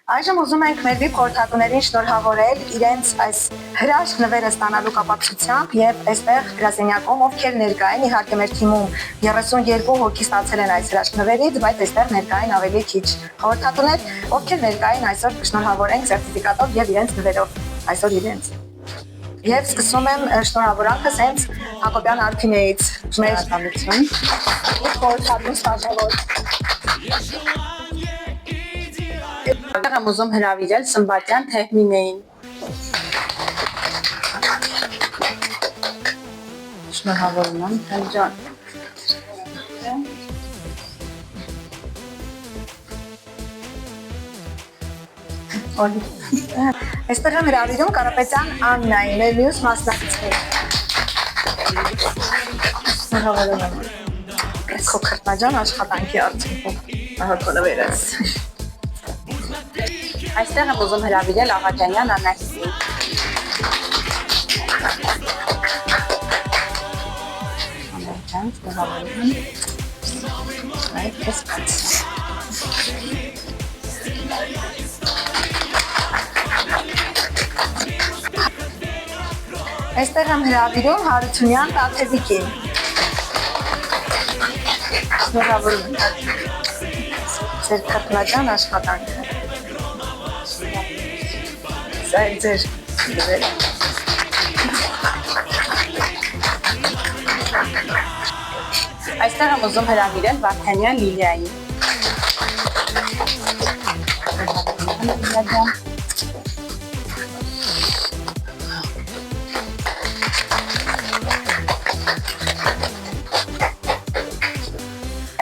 Այժմ ուզում ենք մեր VIP խորհրդատուներին շնորհավորել իրենց այս հրաշք նվերը ստանալու կապակցությամբ եւ այստեղ գրասենյակում ովքեր ներկա են, իհարկե մեր թիմում 32 հոգի ստացել են այս հրաշք նվերից, բայց այստեղ ներկա են ավելի քիչ խորհրդատուներ, ովքեր ներկա են այսօր կշնորհավորենք սերտիֆիկատով եւ իրենց նվերով այսօր իրենց։ Եվ սկսում եմ շնորհավորանքս հենց Հակոբյան Արփինեից, մեր խորհրդատու ստաժավոր։ Եմ ուզում հրավիրել Սմբատյան Թեհմինեին։ Շնորհավորում եմ, Թեմ ջան։ Այստեղ եմ հրավիրում Կարապետյան Աննային, մեր մյուս մասնակիցներ։ Շնորհավորում եմ։ Քո քրտնաջան աշխատանքի արդյունքում ահա վերած։ Այստեղ եմ ուզում հրավիրել Աղաջանյան Անահիտին։ Անահիտյան, շնորհավորում եմ։ Այդպես բաց։ Այստեղ եմ հրավիրում Հարությունյան Տաթևիկին։ Շնորհավորում եմ։ Ձեր քրտնաջան աշխատանքը։ Սա է ձեր նվերը։ Այստեղ եմ ուզում հրավիրել Վարդանյան Լիլիային։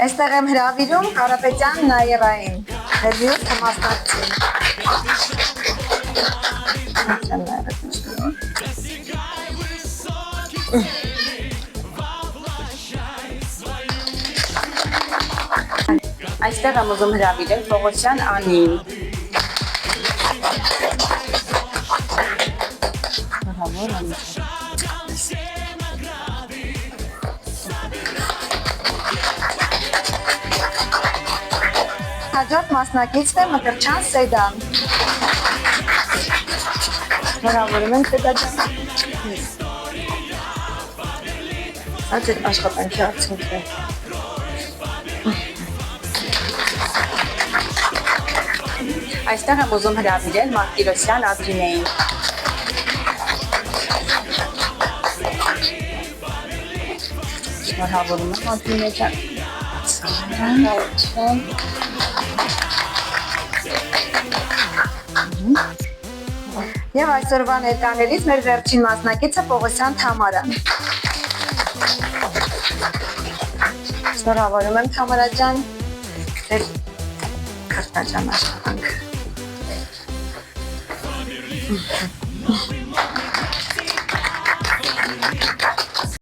Այստեղ եմ հրավիրում Կարապետյան Նայիրային, մեր մյուս թմասնակցին։ Այստեղ եմ ուզում հրավիրել Պողոսյան Անին։ Հաջորդ մասնակիցն է Մկրտչյան Սեդան։ Շնորհավորում ենք Սեդա ջան։ Սա ձեր աշխատանքի արդյունքն է։ Այստեղ եմ ուզում հրավիրել Մարտիրոսյան Ադրինեին։ Շնորհավորում եմ Ադրինե ջան։ Եվ այսօրվա ներկաներից մեր վերջին մասնակիցը Պողոսյան Թամարան։ Շնորհավորում եմ Թամարա ջան, ձեր քրտնաջան աշխատանքը։